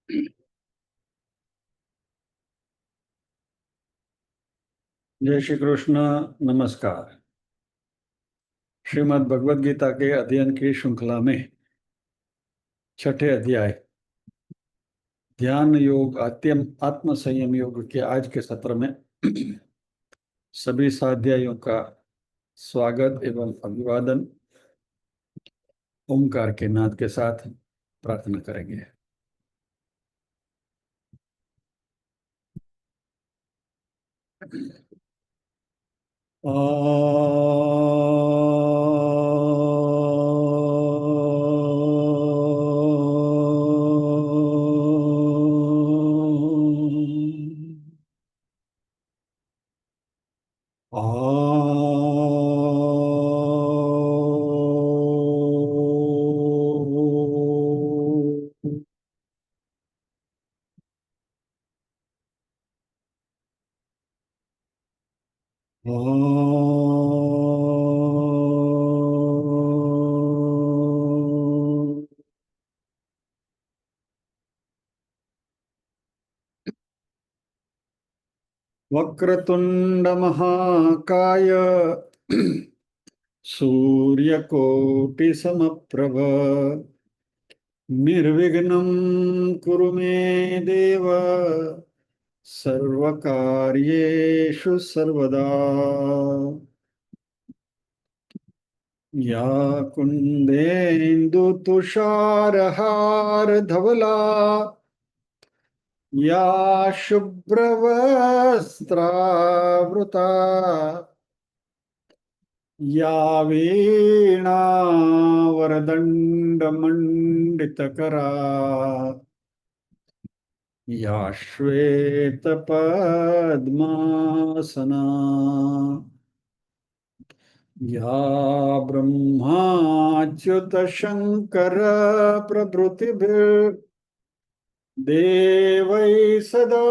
जय श्री कृष्ण। नमस्कार। श्रीमद् भगवद गीता के अध्ययन की श्रृंखला में छठे अध्याय ध्यान योग आत्म संयम योग के आज के सत्र में सभी साध्यायों का स्वागत एवं अभिवादन ओंकार के नाद के साथ प्रार्थना करेंगे। वक्रतुंड महाकाय सूर्यकोटि समप्रभ निर्विघ्नं कुरु मे देव सर्वकार्येषु सर्वदा। या कुन्देन्दु तुषारहार धवला या शुभ्रवस्त्रावृता या वीणावरदण्डमण्डितकरा या श्वेतपद्मासना या ब्रह्माच्युतशङ्कर प्रभृतिभिर्देवैः सदा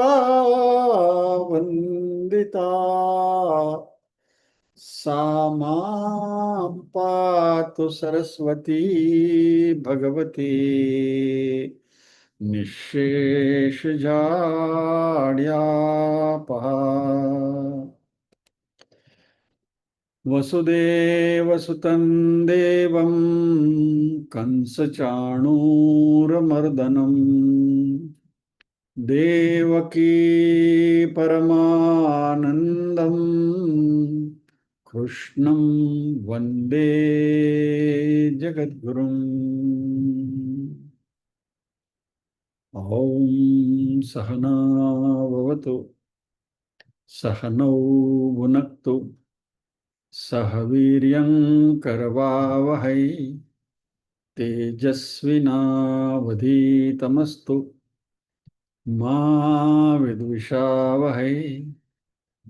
वन्दिता सा मां पातु सरस्वती भगवती निःशेषजाड्यापहा। वसुदेवसुतं देवं कंसचाणूरमर्दनं देवकी परमानन्दं कृष्णं वन्दे जगद्गुरुम्। ॐ सहना भवतु सहनौ भुनक्तु सह वीर्यं करवावहै तेजस्विनावधीतमस्तु मा विद्विषावहै।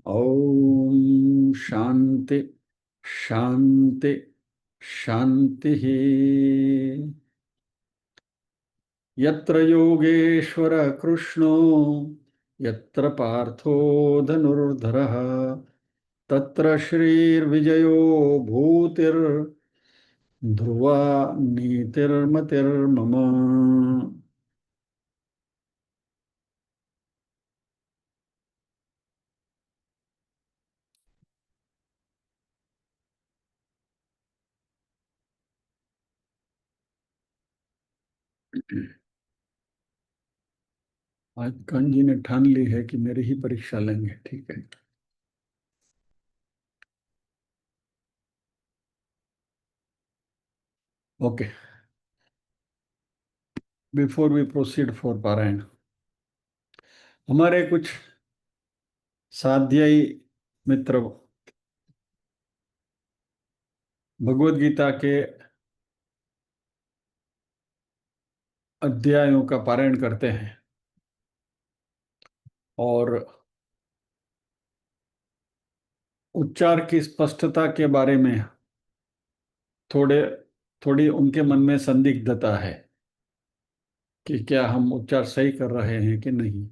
ओम शांति शांति शांति। यत्र योगेश्वर कृष्णो यत्र पार्थो धनुर्धरः तत्र श्रीर्विजयो भूतिर्ध्रुवा नीतिर्मतिर्मम। आज कान्ह जी ने ठान ली है कि मेरी ही परीक्षा लेंगे। ठीक है। Okay, before we proceed for पारायण, हमारे कुछ साध्यायी मित्र भगवत गीता के अध्यायों का पारायण करते हैं और उच्चार की स्पष्टता के बारे में थोड़े थोड़ी उनके मन में संदिग्धता है कि क्या हम उच्चार सही कर रहे हैं कि नहीं।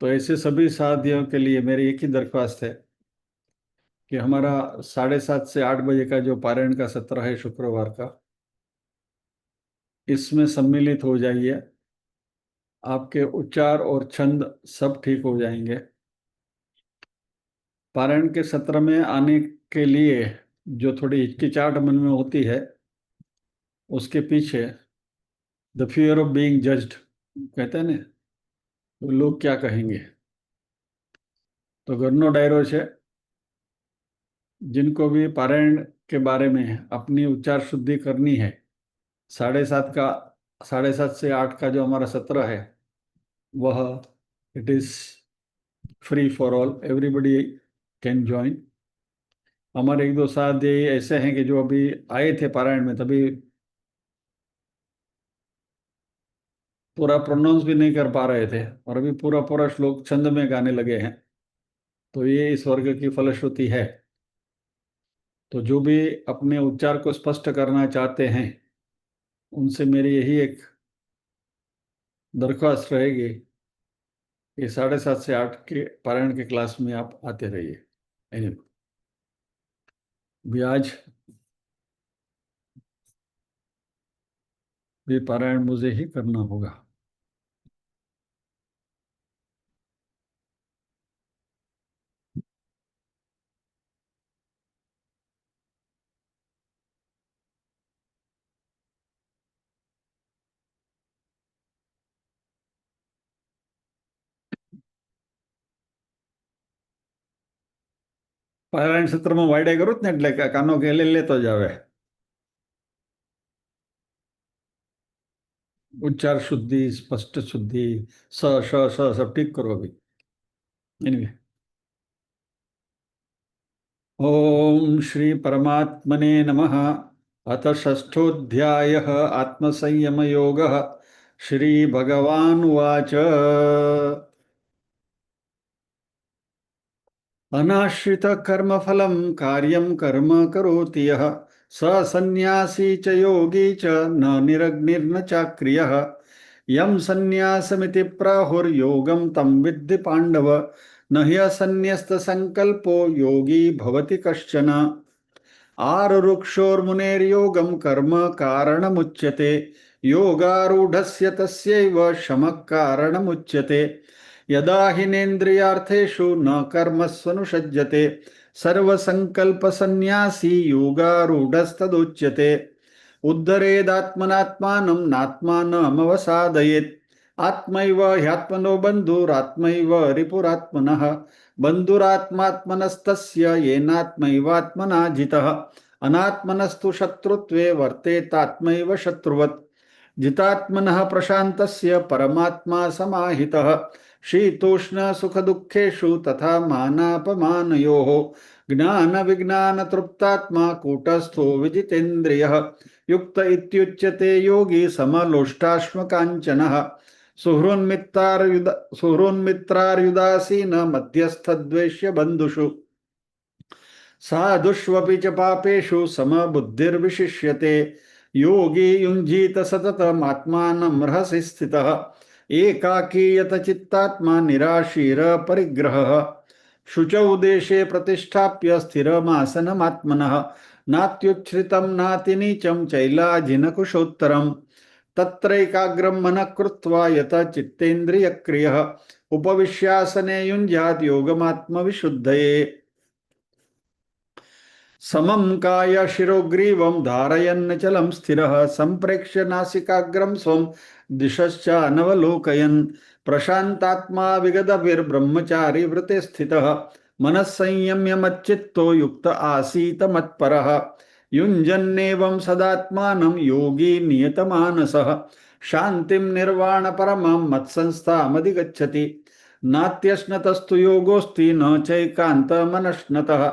तो ऐसे सभी साथियों के लिए मेरी एक ही दरख्वास्त है कि हमारा 7:30 से 8 बजे का जो पारायण का सत्र है शुक्रवार का, इसमें सम्मिलित हो जाइए आपके उच्चार और छंद सब ठीक हो जाएंगे। पारायण के सत्र में आने के लिए जो थोड़ी हिचकिचाहट मन में होती है, उसके पीछे the fear of being judged कहते हैं ना, तो लोग क्या कहेंगे। तो घरनो डायरो છે, जिनको भी पारायण के बारे में अपनी उच्चार शुद्धि करनी है, 7:30 का 7:30 से 8 का जो हमारा सत्र है, वह it is free for all, everybody can join. हमारे एक दो साथी ऐसे हैं कि जो अभी आए थे पारायण में, तभी पूरा प्रोनाउंस भी नहीं कर पा रहे थे, और अभी पूरा पूरा श्लोक छंद में गाने लगे हैं। तो ये इस वर्ग की फलश्रुति है। तो जो भी अपने उच्चार को स्पष्ट करना चाहते हैं, उनसे मेरी यही एक दरख्वास्त रहेगी कि 7:30 से 8 के पारायण के क्लास में आप आते रहिए। Anyway, भी आज भी पारायण मुझे ही करना होगा। પારાયણ સત્રમાં વાયડે કરું જ ને, એટલે કાનો કે લેતો જ આવે। उच्चार शुद्धि, स्पष्ट शुद्धि, स श स सब ठीक करो अभी। एनीवे, ओम श्री परमात्मने नमः। अथ षष्ठोऽध्यायः आत्मसंयम योगः। श्री भगवानुवाच अनाश्रित कर्मफलं कार्यं कर्म करोति यः स सन्न्यासी च योगी च न निरग्निर्न चाक्रियः। यं सन्न्यासमिति प्राहुर्योगं तं विद्धि पाण्डव। न ह्यसन्न्यस्तसङ्कल्पो योगी भवति कश्चन। आरुरुक्षोर्मुनेर्योगं कर्म कारणमुच्यते। योगारूढस्य तस्यैव शमः कारणमुच्यते। यदा हिनेन्द्रियार्थेषु न कर्मस्वनुषज्यते सर्वसङ्कल्पसन्न्यासी योगारूढस्तदुच्यते। उद्धरेदात्मनात्मानं नात्मानमवसादयेत्। आत्मैव ह्यात्मनो बन्धुरात्मैव रिपुरात्मनः। बन्धुरात्मात्मनस्तस्य येनात्मैवात्मना जितः। अनात्मनस्तु शत्रुत्वे वर्तेतात्मैव शत्रुवत्। जितात्मनः प्रशान्तस्य परमात्मा समाहितः। शीतोष्ण सुख दुःखेषु तथा मानापमानयोः। ज्ञान विज्ञान तृप्तात्मा कूटस्थो विजितेन्द्रियः। युक्त इत्युच्यते योगी समलोष्टाश्मकाञ्चनः। सुहृन्मित्रार्युदासीन मध्यस्थद्वेष्य बन्धुषु। साधुष्वपि च पापेषु समबुद्धिर्विशिष्यते। योगी युञ्जीत सततमात्मानं रहसि स्थितः। एकाकी यतचित्तात्मा निराशीर परिग्रहः। शुचौ देशे प्रतिष्ठाप्य स्थिरमासनमात्मनः। नात्युच्छ्रितं नातिनीचं चैलाजिनकुशोत्तरम्। तत्रैकाग्रं मनः कृत्वा यत चित्तेन्द्रियक्रियः। उपविश्यासने युञ्जात् योगमात्मविशुद्धये। समं काय शिरोग्रीवं धारयन्नचलं स्थिरः। सम्प्रेक्ष्य नासिकाग्रं स्वं दिशश्चानवलोकयन्। प्रशान्तात्मा विगतभिर्ब्रह्मचारी वृते स्थितः। मनः संयम्य मच्चित्तो युक्त आसीत मत्परः। युञ्जन्नेवं सदात्मानं योगी नियतमानसः। शान्तिं निर्वाणपरमं मत्संस्थामधिगच्छति। नात्यश्नतस्तु योगोऽस्ति न चैकान्तमनश्नतः।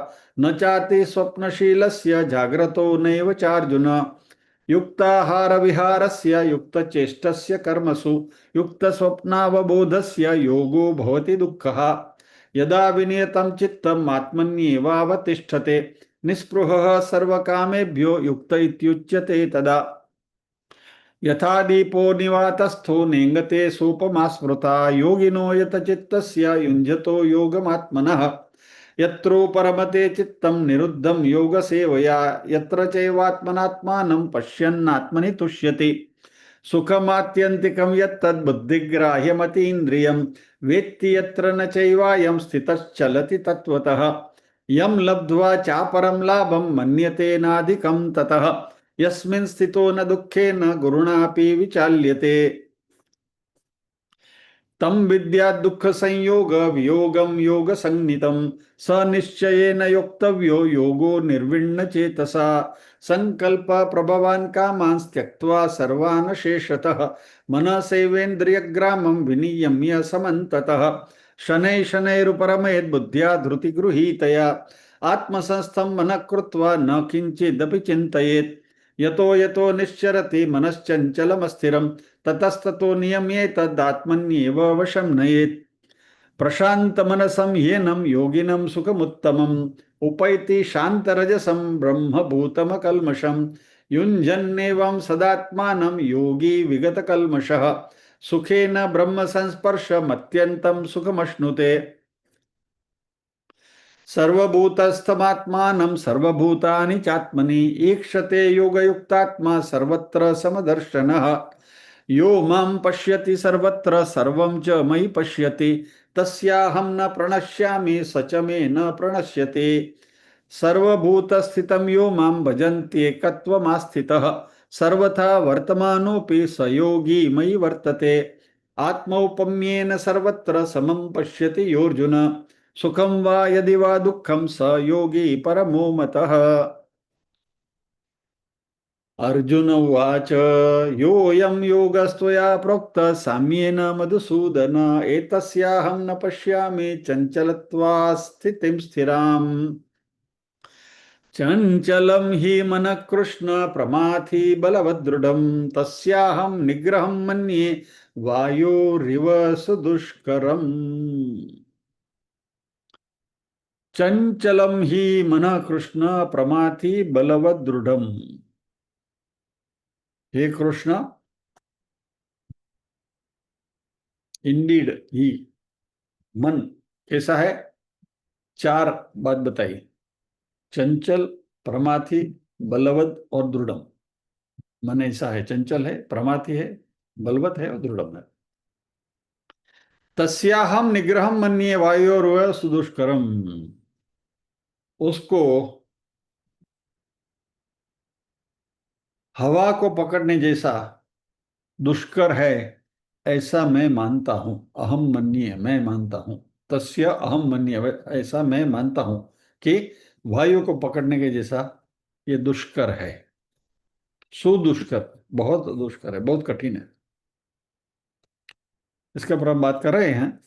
न चाति स्वप्नशीलस्य जाग्रतो नैव चार्जुन। युक्ताहार विहारस्य युक्तचेष्टस्य कर्मसु युक्तस्वप्नावबोधस्य योगो भवति दुःखः। यदा विनियतं चित्तम् आत्मन्येवावतिष्ठते निःस्पृहः सर्वकामेभ्यो युक्त इत्युच्यते तदा। यथा दीपो निवातस्थो नेङ्गते सोपमा स्मृता। योगिनो यतचित्तस्य युञ्जतो योगमात्मनः। यत्रो परमते चित्तं निरुद्धं योगसेवया। यत्र चैवात्मनात्मानं पश्यन्नात्मनि तुष्यति। सुखमात्यंतिकं यत्तद् बुद्धिग्राह्यमतीन्द्रियं वेत्ति यत्र न चैवायं स्थितश्चलति तत्त्वतः यं लब्ध्वा चापरं लाभं मन्यते नाधिकं ततः यस्मिन् स्थितो न दुःखेन गुरुणापि विचाल्यते तम विद्या दुख संयोग वियोगम योग संनितम स निश्चयेन योक्तव्यो योगो निर्विण्ण चेतसा संकल्प प्रभवान कामान् त्यक्त्वा सर्वान् शेषतः मनसैवेन्द्रियग्रामं विनियम्य समन्ततः शनैः शनैरुपरमेत् बुद्ध्या धृतिगृहीतया आत्मसंस्थं मनः कृत्वा न किञ्चिदपि चिन्तयेत् यतो यतो निश्चरति मनश्चञ्चलमस्थिरम् ततस्ततो नियम्येतदात्मन्येव वशं नयेत् प्रशान्तमनसं येनं योगिनं सुखमुत्तमम् उपैति शान्तरजसं ब्रह्मभूतमकल्मषम् युञ्जन्नेवं सदात्मानं योगी विगतकल्मषः सुखेन ब्रह्मसंस्पर्शमत्यन्तं सुखमश्नुते सर्वभूतस्थमात्मानं सर्वभूतानि चात्मनि ईक्षते योगयुक्तात्मा सर्वत्र समदर्शनः यो मां पश्यति सर्वत्र सर्वं च मयि पश्यति तस्याहं न प्रणश्यामि स च मे न प्रणश्यति सर्वभूतस्थितं यो मां भजन्त्येकत्वमास्थितः सर्वथा वर्तमानोऽपि स योगी मयि वर्तते आत्मौपम्येन सर्वत्र समं पश्यति योऽर्जुन सुखं वा यदि वा दुःखं स योगी परमो मतः अर्जुन उवाच योऽयं योगस्त्वया प्रोक्तः साम्येन मधुसूदन एतस्याहं न पश्यामि चञ्चलत्वात् स्थितिं स्थिराम् चञ्चलं हि मनः कृष्ण प्रमाथि बलवदृढं तस्याहं निग्रहं मन्ये वायोरिव सुदुष्करम् चञ्चलं हि मनः कृष्ण प्रमाथि बलवदृढम्। हे कृष्ण, इंडीड ही मन कैसा है? चार बात बताई, चंचल, प्रमाथी, बलवद और दृढ़म। मन ऐसा है, चंचल है, प्रमाथी है, बलवत है और दृढ़म है। तस्याहम निग्रहम मन्ये वायोर्व सुदुष्करम, उसको हवा को पकड़ने जैसा दुष्कर है ऐसा मैं मानता हूं। अहम मन्ये, मैं मानता हूं। तस्य अहम मन्ये, ऐसा मैं मानता हूं कि वायु को पकड़ने के जैसा ये दुष्कर है। सुदुष्कर, बहुत दुष्कर है, बहुत कठिन है। इसके ऊपर हम बात कर रहे हैं।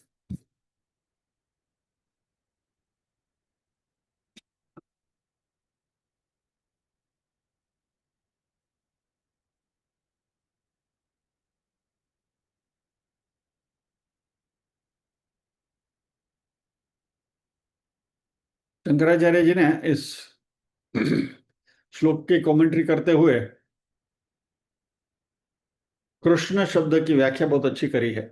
शंकराचार्य जी ने इस श्लोक की कमेंट्री करते हुए कृष्ण शब्द की व्याख्या बहुत अच्छी करी है।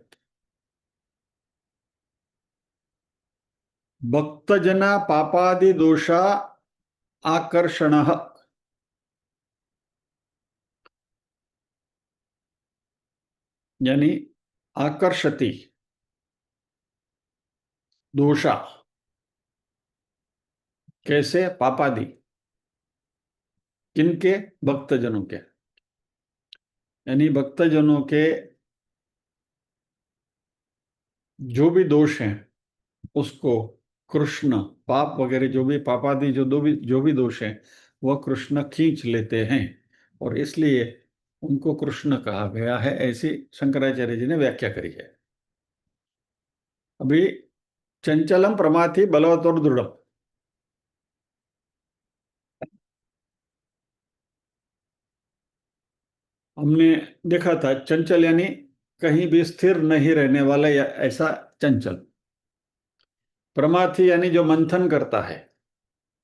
भक्तजना पापादि दोषा आकर्षण, यानी आकर्षति दोषा, कैसे? पापादि, किनके? भक्तजनों के, यानी भक्तजनों के जो भी दोष हैं उसको कृष्ण, पाप वगैरह जो भी पापादि जो भी दोष हैं वह कृष्ण खींच लेते हैं और इसलिए उनको कृष्ण कहा गया है, ऐसी शंकराचार्य जी ने व्याख्या करी है। अभी चंचलम, प्रमाथी, बलवत और दृढ़, हमने देखा था। चंचल यानी कहीं भी स्थिर नहीं रहने वाला या ऐसा चंचल। प्रमाथी यानी जो मंथन करता है,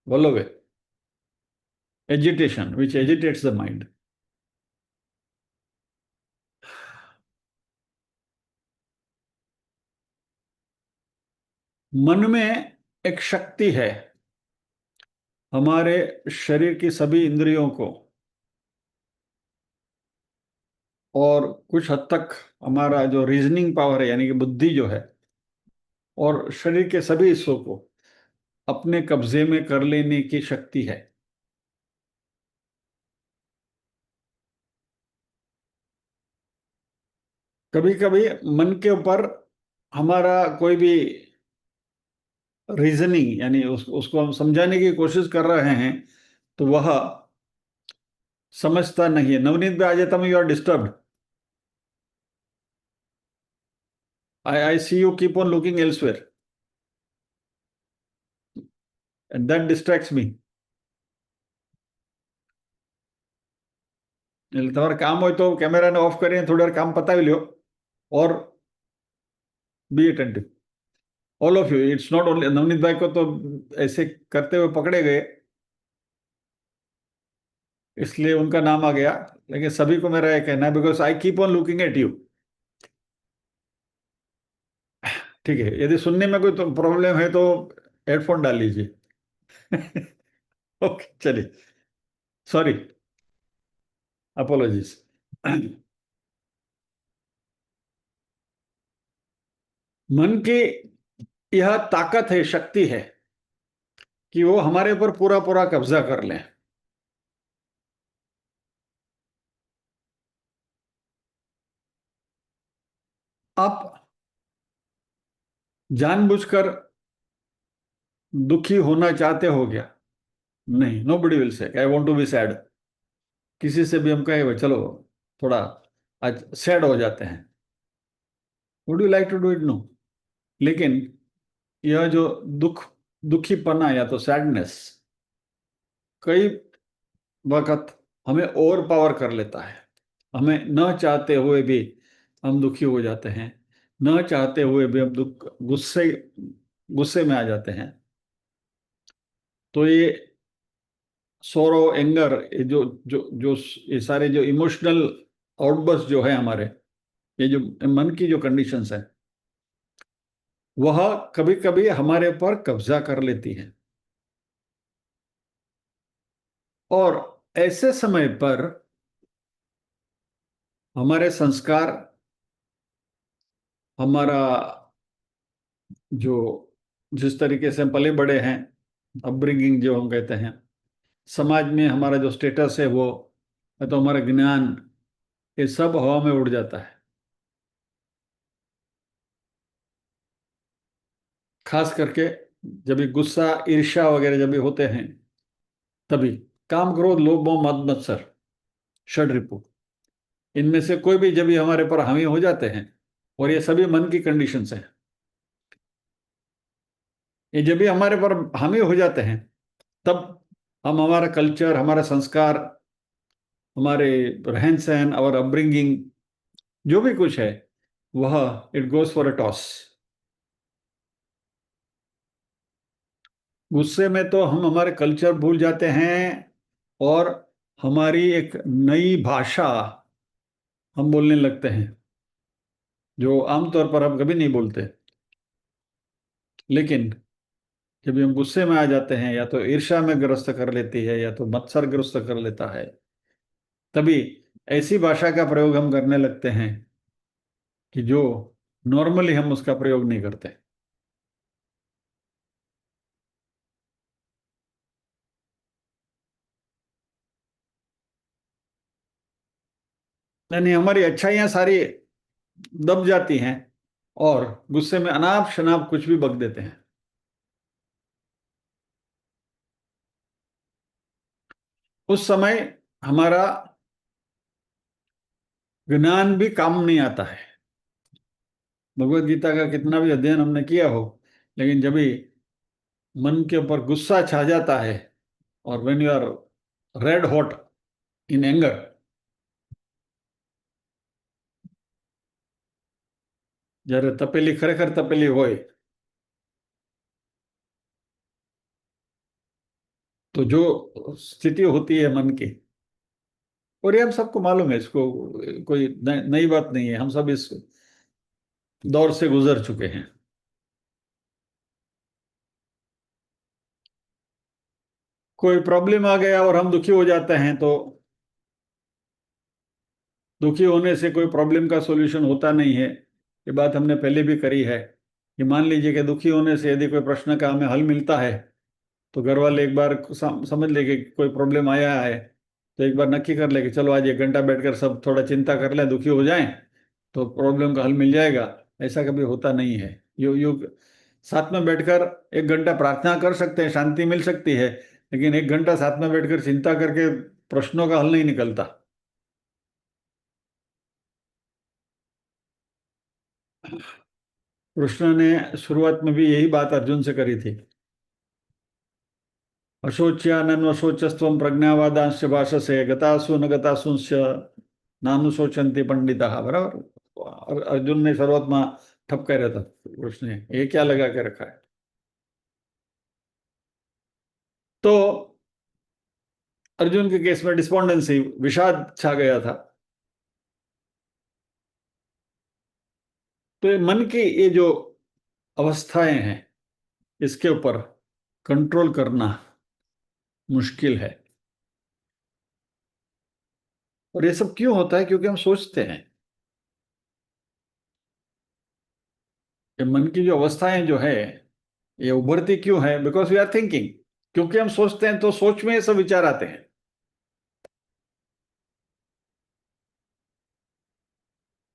बोलोगे? Agitation, which agitates the mind. मन में एक शक्ति है हमारे शरीर की सभी इंद्रियों को और कुछ हद तक हमारा जो रीजनिंग पावर है, यानी कि बुद्धि जो है, और शरीर के सभी हिस्सों को अपने कब्जे में कर लेने की शक्ति है। कभी कभी मन के ऊपर हमारा कोई भी रीजनिंग, यानी उसको हम समझाने की कोशिश कर रहे हैं, तो वह समझता नहीं है। नवनीत भी आ जाता हूँ, you are disturbed, I see you keep on looking elsewhere and that distracts me. એટલે તમારે કામ હોય તો કેમેરાને ઓફ કરીને થોડી વાર કામ પતાવી લ્યો, और be attentive, all of you. It's not only Navneet भाई को तो ऐसे करते हुए पकड़े गए, इसलिए उनका नाम आ गया, लेकिन सभी को मेरा ये कहना है, because I keep on looking at you. ठीक है, यदि सुनने में कोई तो प्रॉब्लम है तो हेडफोन डाल लीजिए। ओके, चलिए, सॉरी, अपोलॉजीज। मन की यह ताकत है, शक्ति है, कि वो हमारे ऊपर पूरा पूरा कब्जा कर लें। आप जानबूझकर दुखी होना चाहते हो क्या? नहीं, no buddy will say I want to be sad. किसी से भी हम कहे चलो थोड़ा आज सैड हो जाते हैं, would you like to do it? No. लेकिन यह जो दुखीपना या तो सैडनेस कई वक्त हमें ओवर पावर कर लेता है। हमें न चाहते हुए भी हम दुखी हो जाते हैं, न चाहते हुए भी हम दुख गुस्से गुस्से में आ जाते हैं। तो ये सोरो, एंगर, ये जो जो जो ये सारे जो इमोशनल आउटबर्स्ट जो है हमारे, ये जो मन की जो कंडीशंस है, वह कभी कभी हमारे ऊपर कब्जा कर लेती है। और ऐसे समय पर हमारे संस्कार, हमारा जो जिस तरीके से हम पले बड़े हैं, अपब्रिंगिंग जो हम कहते हैं, समाज में हमारा जो स्टेटस है वो, या तो हमारा ज्ञान, ये सब हवा में उड़ जाता है। खास करके जब भी गुस्सा, ईर्ष्या वगैरह जब भी होते हैं, तभी काम, क्रोध, लोभ, मोह, मद मत्सर, षड रिपु, इनमें से कोई भी जब भी हमारे पर हावी हो जाते हैं, और ये सभी मन की कंडीशंस हैं, ये जब भी हमारे पर हावी हो जाते हैं, तब हम, हमारा कल्चर, हमारा संस्कार, हमारे रहन सहन और अपब्रिंगिंग, जो भी कुछ है, वह it goes for a toss. गुस्से में तो हम हमारे कल्चर भूल जाते हैं, और हमारी एक नई भाषा हम बोलने लगते हैं, जो आमतौर पर हम कभी नहीं बोलते। लेकिन जब भी हम गुस्से में आ जाते हैं, या तो ईर्ष्या में ग्रस्त कर लेती है, या तो मत्सर ग्रस्त कर लेता है, तभी ऐसी भाषा का प्रयोग हम करने लगते हैं कि जो नॉर्मली हम उसका प्रयोग नहीं करते। यानी हमारी अच्छाइयाँ सारी दब जाती हैं, और गुस्से में अनाप शनाप कुछ भी बक देते हैं। उस समय हमारा ज्ञान भी काम नहीं आता है। भगवत गीता का कितना भी अध्ययन हमने किया हो, लेकिन जब भी मन के ऊपर गुस्सा छा जाता है, और when you are red hot in anger, જ્યારે તપેલી ખરેખર તપેલી હોય, तो जो स्थिति होती है मन की, और ये हम सबको मालूम है, इसको कोई नई बात नहीं है, हम सब इस दौर से गुजर चुके हैं। कोई प्रॉब्लम आ गया और हम दुखी हो जाते हैं, तो दुखी होने से कोई प्रॉब्लम का सॉल्यूशन होता नहीं है। ये बात हमने पहले भी करी है कि मान लीजिए कि दुखी होने से यदि कोई प्रश्न का हमें हल मिलता है, तो घर वाले एक बार समझ ले कि कोई प्रॉब्लम आया है, तो एक बार नक्की कर ले कि चलो आज 1 घंटा बैठकर सब थोड़ा चिंता कर लें, दुखी हो जाएं, तो प्रॉब्लम का हल मिल जाएगा। ऐसा कभी होता नहीं है। यू साथ में बैठकर 1 घंटा प्रार्थना कर सकते हैं, शांति मिल सकती है, लेकिन 1 घंटा साथ में बैठकर चिंता करके प्रश्नों का हल नहीं निकलता। कृष्ण ने शुरुआत में भी यही बात अर्जुन से करी थी। अशोच्यानन्वशोचस्त्वं प्रज्ञावादांश्च भाषसे गतासु न गतासुंश्च नानुशोचन्ति पंडिता। बराबर। अर्जुन ने शुरुआत में ठप कह रहा था, कृष्ण ने ये क्या लगा के रखा है। तो अर्जुन के केस में डिस्पोंडेंसी, विषाद छा गया था। तो ये मन की ये जो अवस्थाएं हैं, इसके ऊपर कंट्रोल करना मुश्किल है। और ये सब क्यों होता है? क्योंकि हम सोचते हैं। ये मन की जो अवस्थाएं जो है, ये उभरती क्यों है? Because we are thinking. क्योंकि हम सोचते हैं, तो सोच में ये सब विचार आते हैं।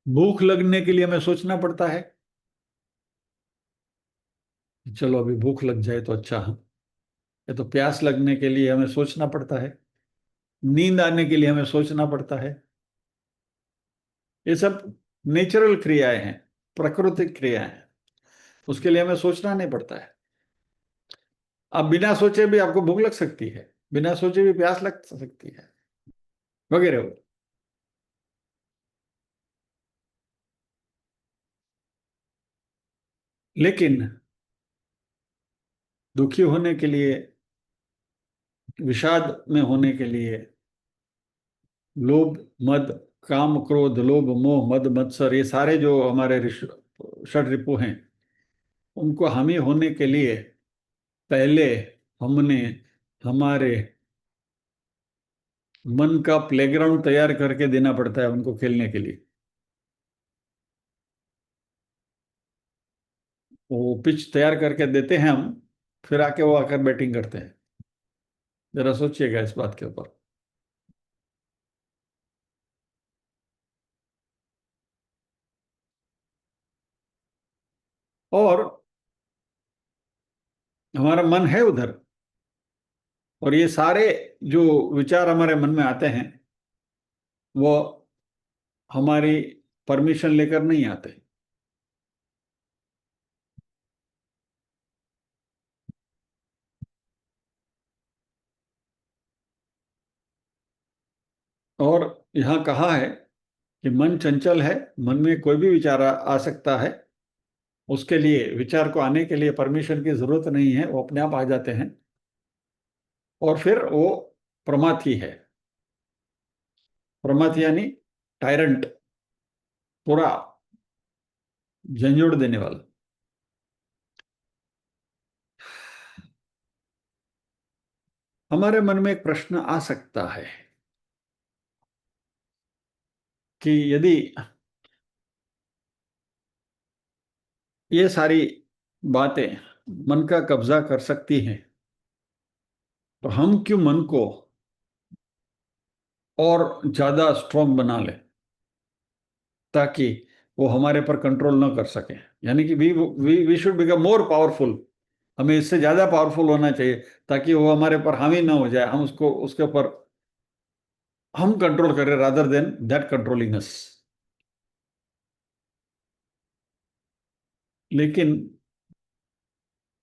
भूख लगने के लिए हमें सोचना पड़ता है, चलो अभी भूख लग जाए तो अच्छा है। या तो प्यास लगने के लिए हमें सोचना पड़ता है, नींद आने के लिए हमें सोचना पड़ता है। ये सब नेचुरल क्रियाएं हैं, प्राकृतिक क्रियाएं हैं। उसके लिए हमें सोचना नहीं पड़ता है। अब बिना सोचे भी आपको भूख लग सकती है, बिना सोचे भी प्यास लग सकती है, वगैरह। लेकिन दुखी होने के लिए, विषाद में होने के लिए, लोभ, मद, काम, क्रोध, लोभ, मोह, मद, मत्सर, ये सारे जो हमारे षड रिपु हैं, उनको हामी होने के लिए पहले हमने हमारे मन का प्लेग्राउंड तैयार करके देना पड़ता है उनको खेलने के लिए। वो पिच तैयार करके देते हैं हम, फिर आके वो आकर बैटिंग करते हैं। जरा सोचिएगा इस बात के ऊपर। और हमारा मन है उधर, और ये सारे जो विचार हमारे मन में आते हैं, वो हमारी परमिशन लेकर नहीं आते। और यहाँ कहा है कि मन चंचल है, मन में कोई भी विचार आ सकता है। उसके लिए, विचार को आने के लिए परमिशन की जरूरत नहीं है, वो अपने आप आ जाते हैं। और फिर वो प्रमाथी है। प्रमाथी यानी टायरंट, पूरा झंझोड़ देने वाला। हमारे मन में एक प्रश्न आ सकता है कि यदि ये सारी बातें मन का कब्जा कर सकती हैं, तो हम क्यों मन को और ज्यादा स्ट्रांग बना लें, ताकि वो हमारे पर कंट्रोल ना कर सके। यानी कि we we we should become more powerful. हमें इससे ज्यादा पावरफुल होना चाहिए, ताकि वो हमारे पर हावी ना हो जाए, हम उसको, उसके ऊपर हम कंट्रोल करें, रादर देन दैट कंट्रोलिंग अस। लेकिन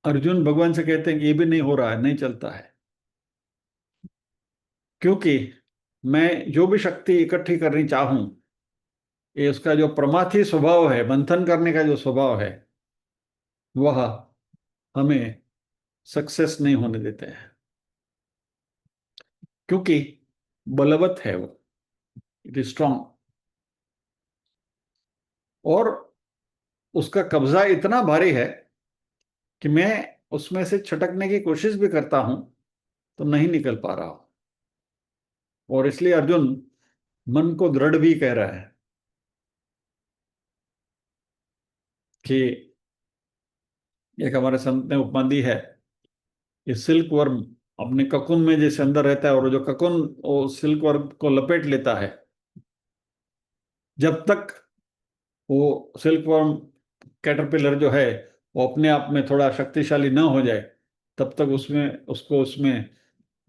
अर्जुन भगवान से कहते हैं कि ये भी नहीं हो रहा है, नहीं चलता है। क्योंकि मैं जो भी शक्ति इकट्ठी करनी चाहूं, ये उसका जो प्रमाथी स्वभाव है, मंथन करने का जो स्वभाव है, वह हमें सक्सेस नहीं होने देते हैं। क्योंकि बलवत है वो, इट इज स्ट्रांग। और उसका कब्जा इतना भारी है कि मैं उसमें से छटकने की कोशिश भी करता हूं, तो नहीं निकल पा रहा हूं। और इसलिए अर्जुन मन को दृढ़ भी कह रहा है कि एक हमारे संत ने उपमा दी है, ये सिल्क वर्म अपने ककुन में जैसे अंदर रहता है, और जो ककुन वो सिल्क वर्म को लपेट लेता है, जब तक वो सिल्क वर्म कैटरपिलर जो है वो अपने आप में थोड़ा शक्तिशाली ना हो जाए, तब तक उसमें उसको उसमें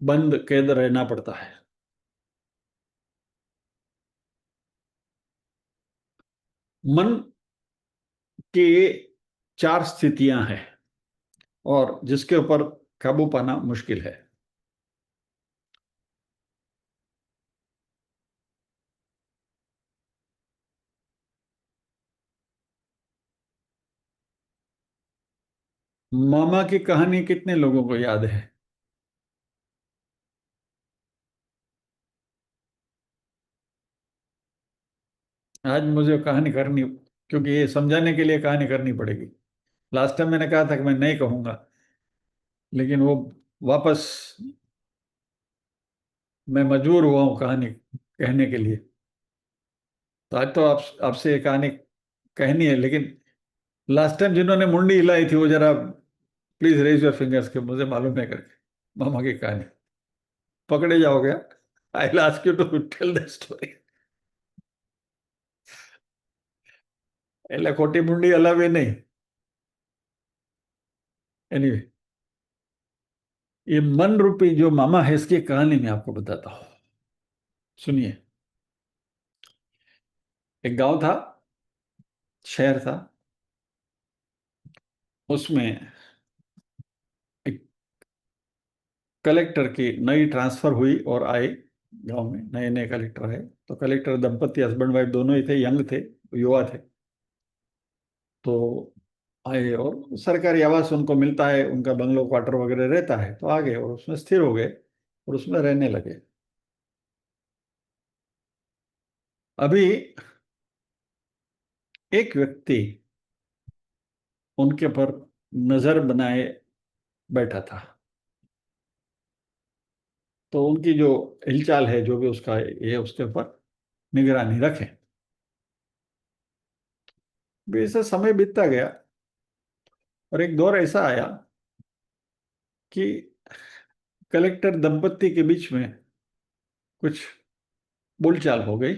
बंद कैद रहना पड़ता है। मन की चार स्थितियां हैं और जिसके ऊपर काबू पाना मुश्किल है। मामा की कहानी कितने लोगों को याद है? आज मुझे कहानी करनी, क्योंकि ये समझाने के लिए कहानी करनी पड़ेगी। लास्ट टाइम मैंने कहा था कि मैं नहीं कहूंगा, लेकिन वो वापस मैं मजबूर हुआ हूँ कहानी कहने के लिए। तो आज तो आप आपसे ये कहानी कहनी है, लेकिन लास्ट टाइम जिन्होंने मुंडी हिलाई थी वो जरा प्लीज रेज योर फिंगर्स, के मुझे मालूम है करके मामा की कहानी पकड़े जाओगे। I will ask you to tell the story. એટલે ખોટી મુંડી હલાવી नहीं। एनीवे, ये मन रूपी जो मामा है इसकी कहानी मैं आपको बताता हूँ, सुनिए। एक गांव था, शहर था, उसमें एक कलेक्टर की नई ट्रांसफर हुई और आए। गांव में नए नए कलेक्टर आए, तो कलेक्टर दंपति हस्बैंड वाइफ दोनों ही थे, यंग थे, युवा थे। तो आए और सरकारी आवास उनको मिलता है, उनका बंगलो क्वार्टर वगैरह रहता है, तो आ गए और उसमें स्थिर हो गए और उसमें रहने लगे। अभी एक व्यक्ति उनके पर नजर बनाए बैठा था, तो उनकी जो हिलचाल है, जो भी उसका ये, उसके ऊपर निगरानी रखें। भी ऐसा समय बीतता गया और एक दौर ऐसा आया कि कलेक्टर दंपत्ति के बीच में कुछ बोलचाल हो गई,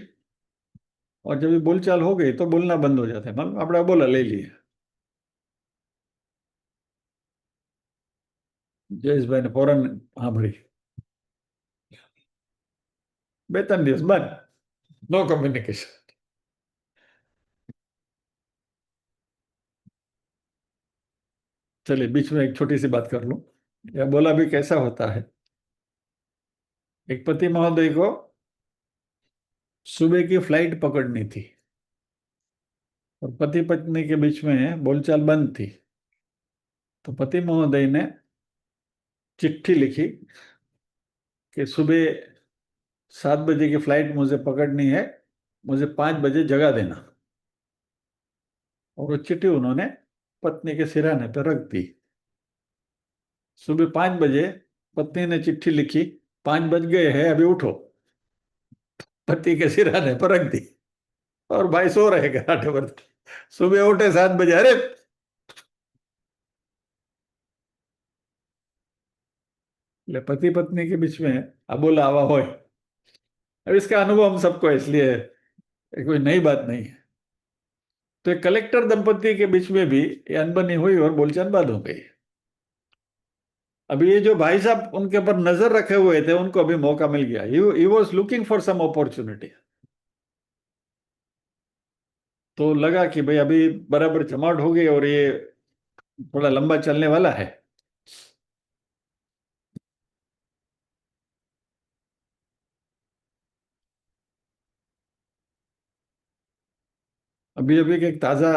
और जब ये बोलचाल हो गई तो बोलना बंद हो जाता है, मतलब आपने बोला ले लिए। જયેશભાઈ ને ફોરન સાંભળી, 2-3 દિવસ બંધ, नो कम्युनिकेशन। चलिए बीच में एक छोटी सी बात कर लूं। यह बोला भी कैसा होता है, एक पति महोदय को सुबह की फ्लाइट पकड़नी थी और पति पत्नी के बीच में बोलचाल बंद थी। तो पति महोदय ने चिट्ठी लिखी कि सुबह 7 बजे की फ्लाइट मुझे पकड़नी है, मुझे 5 बजे जगा देना। और वो चिट्ठी उन्होंने पत्नी के सिरहाने पर रख दी। सुबह 5 बजे पत्नी ने चिट्ठी लिखी, 5 बज गए हैं अभी उठो, पति के सिरहाने पर रख दी। और भाई सो रहे घराटे पर। सुबह उठे 7 बजे, अरे ले पति पत्नी के बीच में अबोला हवा हो। अब इसका अनुभव हम सबको है, इसलिए ये कोई नई बात नहीं है। तो एक कलेक्टर दंपति के बीच में भी ये अनबनी हुई और बोलचाल बंद हो गई। अभी ये जो भाई साहब उनके ऊपर नजर रखे हुए थे, उनको अभी मौका मिल गया। He was looking for some opportunity. तो लगा कि भाई अभी बराबर जमावट हो गई और ये थोड़ा लंबा चलने वाला है। अभी अभी एक ताजा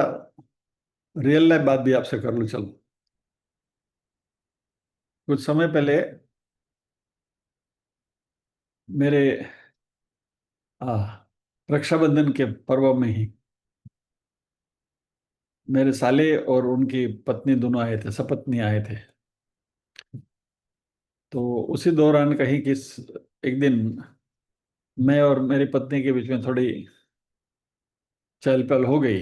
रियल लाइफ बात भी आपसे कर लूं, चलो। कुछ समय पहले मेरे आ, रक्षाबंधन के पर्व में ही मेरे साले और उनकी पत्नी दोनों आए थे, सपत्नी आए थे। तो उसी दौरान कहीं किस एक दिन मैं और मेरी पत्नी के बीच में थोड़ी चहल पहल हो गई,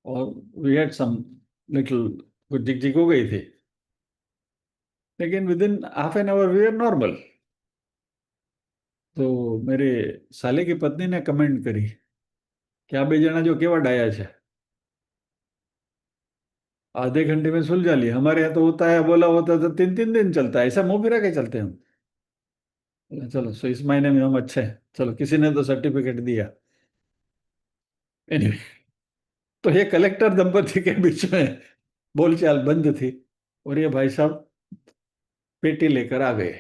और वी हैड सम लिटिल, कुछ झिक झिक हो गई थी, लेकिन within half an hour we are normal. तो मेरे साले की पत्नी ने कमेंट करी कि आप जना जो केवा डाया है, आधे घंटे में सुलझा लिया। हमारे यहाँ तो होता है, बोला होता है तो 3 3 दिन चलता है, ऐसा मुंह फिरा के चलते हैं हम। बोला, चलो सो इस महीने में हम अच्छे हैं, चलो किसी ने तो सर्टिफिकेट दिया। एनीवे, तो ये कलेक्टर दंपति के बीच में बोलचाल बंद थी, और ये भाई साहब पेटी लेकर आ गए।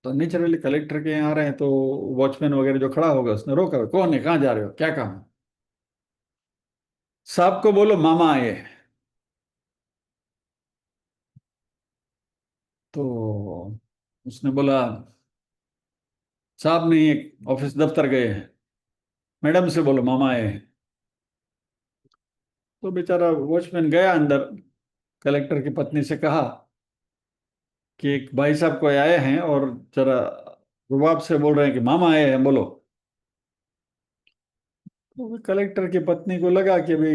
तो नेचुरली कलेक्टर के यहाँ आ रहे हैं, तो वॉचमैन वगैरह जो खड़ा होगा उसने रोका, कौन है, कहाँ जा रहे हो, क्या काम है? साहब को बोलो मामा आए हैं। तो उसने बोला साहब नहीं, एक ऑफिस दफ्तर गए हैं, मैडम से बोलो मामा आए हैं। तो बेचारा वॉचमैन गया अंदर, कलेक्टर की पत्नी से कहा कि एक भाई साहब को आए हैं, और जरा रुबाब से बोल रहे हैं कि मामा आए हैं, बोलो। तो कलेक्टर की पत्नी को लगा कि भाई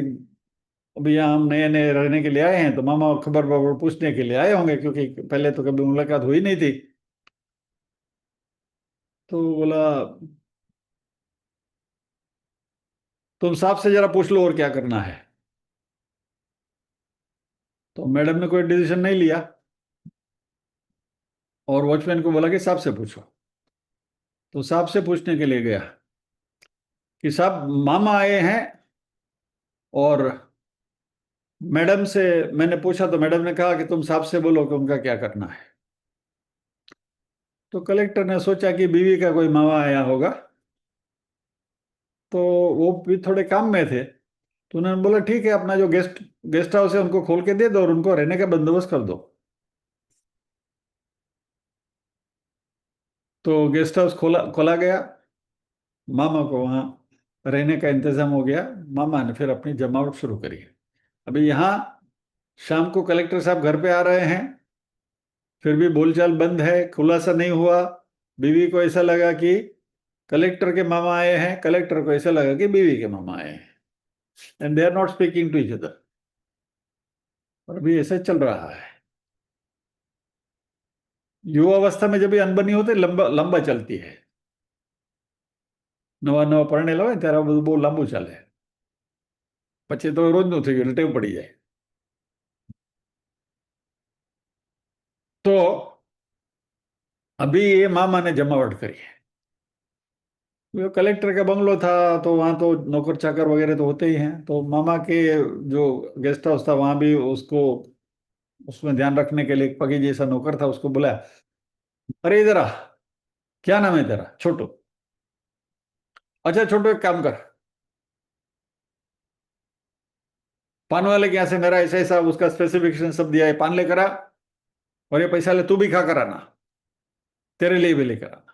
अभी यहाँ हम नए नए रहने के लिए आए हैं, तो मामा खबर खबर पूछने के लिए आए होंगे, क्योंकि पहले तो कभी मुलाकात हुई नहीं थी। तो बोला तुम साहब से जरा पूछ लो और क्या करना है। तो मैडम ने कोई डिसीजन नहीं लिया, और वॉचमैन को बोला कि साहब से पूछो। तो साहब से पूछने के लिए गया कि साहब मामा आए हैं, और मैडम से मैंने पूछा तो मैडम ने कहा कि तुम साहब से बोलो कि उनका क्या करना है। तो कलेक्टर ने सोचा कि बीवी का कोई मामा आया होगा, तो वो भी थोड़े काम में थे। तो उन्होंने बोला ठीक है, अपना जो गेस्ट गेस्ट हाउस है उनको खोल के दे दो, और उनको रहने का बंदोबस्त कर दो। तो गेस्ट हाउस खोला खोला गया, मामा को वहाँ रहने का इंतजाम हो गया। मामा ने फिर अपनी जमावट शुरू करी। अभी यहाँ शाम को कलेक्टर साहब घर पे आ रहे हैं, फिर भी बोलचाल बंद है, खुलासा नहीं हुआ। बीवी को ऐसा लगा कि कलेक्टर के मामा आए हैं, कलेक्टर को ऐसा लगा कि बीवी के मामा आए हैं, and they are not speaking to each other. और अभी ऐसा चल रहा है। युवावस्था में जब भी अनबनी होती है, लंबा लंबा चलती है। નવા નવા પરણેલા હોય ને ત્યારે આ બધું બહુ લાંબુ ચાલે, પછી તો રોજનું થઈ ગયું એટલે ટેવ પડી જાય। तो अभी ये मामा ने जमावट करी है। वो कलेक्टर का बंगलो था, तो वहाँ तो नौकर चाकर वगैरह तो होते ही हैं। तो मामा के जो गेस्ट हाउस था वहाँ भी उसको, उसमें ध्यान रखने के लिए एक पगी जैसा नौकर था, उसको बुलाया, अरे इधर आ, क्या नाम है तेरा, छोटू। अच्छा छोटू एक काम कर, पान वाले के यहाँ से मेरा ऐसा ऐसा उसका स्पेसिफिकेशन सब दिया है, पान लेकर आ, और ये पैसा ले तू भी खा कर आना, तेरे लिए भी लेकर आना।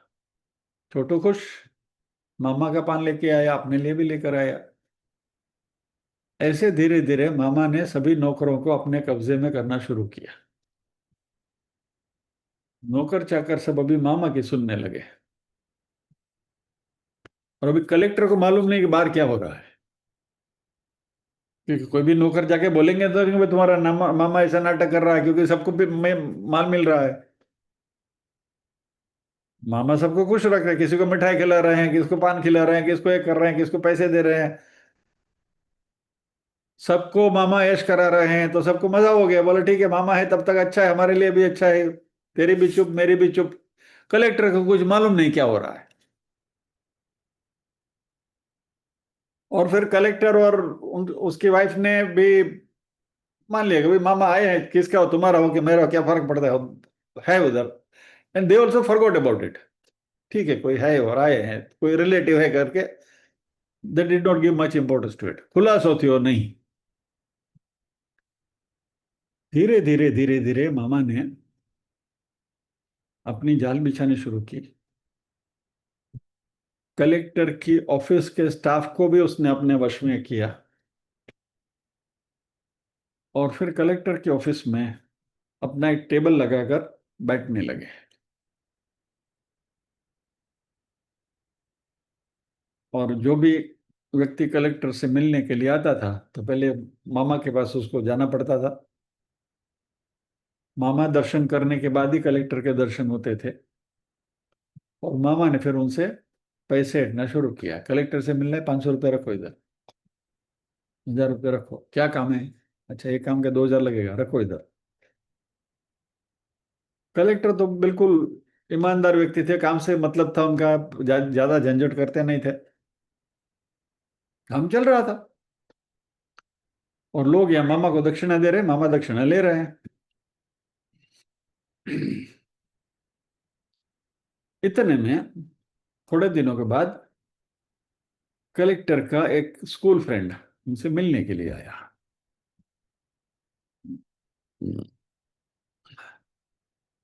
छोटू खुश, मामा का पान लेके आया, अपने लिए भी लेकर आया। ऐसे धीरे धीरे मामा ने सभी नौकरों को अपने कब्जे में करना शुरू किया। नौकर चाकर सब अभी मामा की सुनने लगे। और अभी कलेक्टर को मालूम नहीं कि बाहर क्या हो रहा है, क्योंकि कोई भी नौकर जाके बोलेंगे तो कि भाई तुम्हारा मामा ऐसा नाटक कर रहा है, क्योंकि सबको भी माल मिल रहा है। मामा सबको खुश रख रहे हैं, किसी को मिठाई खिला रहे हैं, किसको पान खिला रहे हैं, किसको एक कर रहे हैं, किसको पैसे दे रहे हैं, सबको मामा ऐश करा रहे हैं। तो सबको मजा हो गया, बोले ठीक है मामा है तब तक अच्छा है, हमारे लिए भी अच्छा है, तेरी भी चुप मेरी भी चुप। कलेक्टर को कुछ मालूम नहीं क्या हो रहा है। और फिर कलेक्टर और उसकी वाइफ ने भी मान लिया कि भाई मामा आए हैं, किसका हो, तुम्हारा हो कि मेरा हो, क्या फर्क पड़ता है उधर। And they also forgot about it. ठीक है, कोई है और आए हैं, कोई रिलेटिव है करके, they did not give much importance to it, खुलासा थी और नहीं। धीरे धीरे धीरे धीरे मामा ने अपनी जाल बिछानी शुरू की। कलेक्टर की ऑफिस के स्टाफ को भी उसने अपने वश में किया, और फिर कलेक्टर के ऑफिस में अपना एक टेबल लगाकर बैठने लगे। और जो भी व्यक्ति कलेक्टर से मिलने के लिए आता था तो पहले मामा के पास उसको जाना पड़ता था। मामा दर्शन करने के बाद ही कलेक्टर के दर्शन होते थे। और मामा ने फिर उनसे पैसे हटना शुरू किया। कलेक्टर से मिलना है, 500 रुपये रखो इधर, 1000 रुपये रखो, क्या काम है? अच्छा, एक काम के 2000 लगेगा, रखो इधर। कलेक्टर तो बिल्कुल ईमानदार व्यक्ति थे, काम से मतलब था उनका, ज्यादा झंझट करते नहीं थे। काम चल रहा था और लोग यहाँ मामा को दक्षिणा दे रहे हैं, मामा दक्षिणा ले रहे हैं। इतने में थोड़े दिनों के बाद कलेक्टर का एक स्कूल फ्रेंड उनसे मिलने के लिए आया।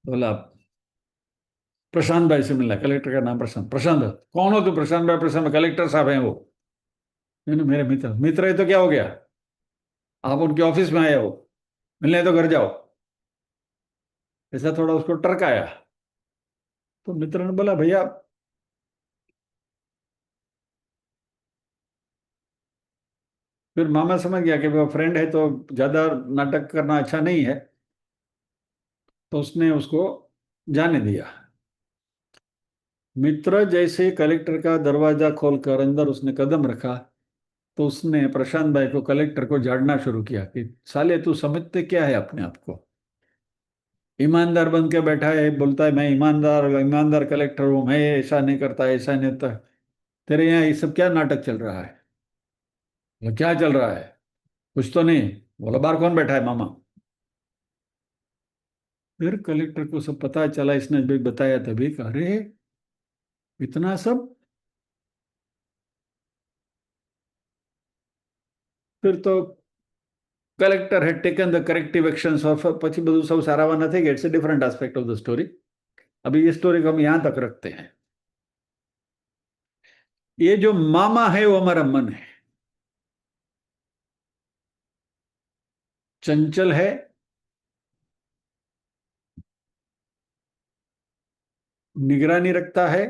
बोला, प्रशांत भाई से मिलना है। कलेक्टर का नाम प्रशांत। प्रशांत, कौन हो तू? प्रशांत भाई? प्रशांत कलेक्टर साहब हैं वो। मैंने, मेरे मित्र। मित्र है तो क्या हो गया? आप उनके ऑफिस में आए हो, मिलने तो घर जाओ। ऐसा थोड़ा उसको टरकाया। तो मित्र ने बोला, भैया। फिर मामा समझ गया कि वो फ्रेंड है तो ज्यादा नाटक करना अच्छा नहीं है, तो उसने उसको जाने दिया। मित्र जैसे कलेक्टर का दरवाजा खोलकर अंदर उसने कदम रखा, तो उसने प्रशांत भाई को, कलेक्टर को झाड़ना शुरू किया कि साले तू समझते क्या है अपने आप को? ईमानदार बन के बैठा है, बोलता है मैं ईमानदार ईमानदार कलेक्टर हूं, मैं ऐसा नहीं करता, ऐसा नहीं करता। तेरे यहाँ ये सब क्या नाटक चल रहा है? बोला, क्या चल रहा है? कुछ तो नहीं। बोला, बाहर कौन बैठा है? मामा। फिर कलेक्टर को सब पता चला, इसने भी बताया, तभी कह अरे इतना सब। फिर तो collector had taken the corrective actions of, પછી બધું સૌ સારાવા નથી ગયા. It's a different aspect of the story. अभी ये स्टोरी को हम यहां तक रखते हैं। ये जो मामा है वो हमारा मन है, चंचल है, निगरानी रखता है,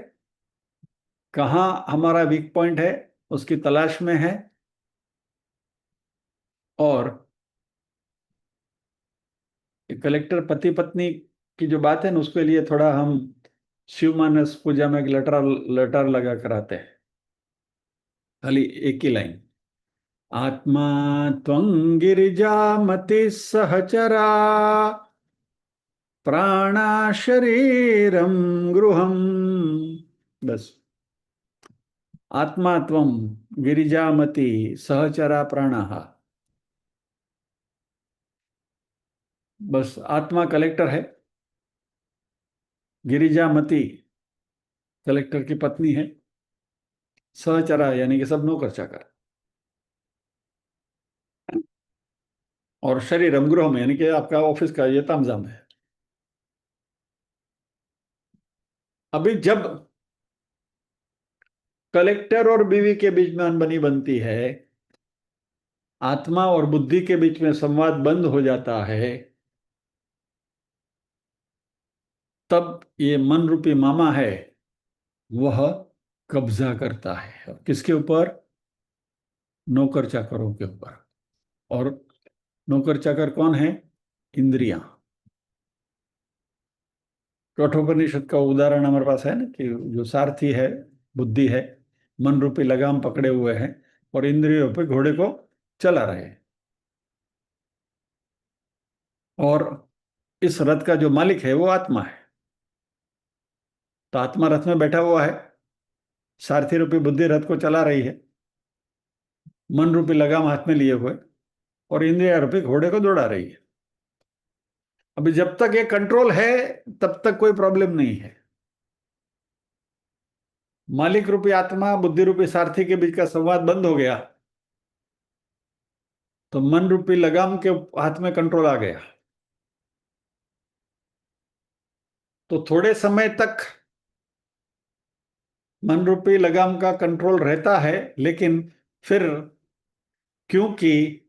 कहाँ हमारा वीक पॉइंट है उसकी तलाश में है। और कलेक्टर पति पत्नी की जो बात है ना, उसके लिए थोड़ा हम शिव मानस पूजा में एक लटर लटर लगा कर आते हैं। खाली एक ही लाइन, आत्मा त्वं गिरिजामति सहचरा प्राणा शरीरम गृहम। बस, आत्मा त्वं गिरिजामति सहचरा प्राणा। बस, आत्मा कलेक्टर है, गिरिजामति कलेक्टर की पत्नी है, सहचरा यानी कि सब नौकर चाकर, और शरीरम गृहम यानी कि आपका ऑफिस का ये तामझाम है। अभी जब कलेक्टर और बीवी के बीच में अनबनी बनती है, आत्मा और बुद्धि के बीच में संवाद बंद हो जाता है, तब ये मन रूपी मामा है, वह कब्जा करता है। और किसके ऊपर? नौकर चाकरों के ऊपर। और नौकर चाकर कौन है? इंद्रियां। कठोपनिषद का उदाहरण हमारे पास है ना, कि जो सारथी है, बुद्धि है, मन रूपी लगाम पकड़े हुए हैं और इंद्रियों पे घोड़े को चला रहे हैं। और इस रथ का जो मालिक है वो आत्मा है। तो आत्मा रथ में बैठा हुआ है, सारथी रूपी बुद्धि रथ को चला रही है, मन रूपी लगाम हाथ में लिए हुए, और इंद्रिया रूपी घोड़े को दौड़ा रही है। अभी जब तक ये कंट्रोल है तब तक कोई प्रॉब्लम नहीं है। मालिक रूपी आत्मा बुद्धि रूपी सारथी के बीच का संवाद बंद हो गया, तो मन रूपी लगाम के हाथ में कंट्रोल आ गया। तो थोड़े समय तक मन रूपी लगाम का कंट्रोल रहता है, लेकिन फिर क्योंकि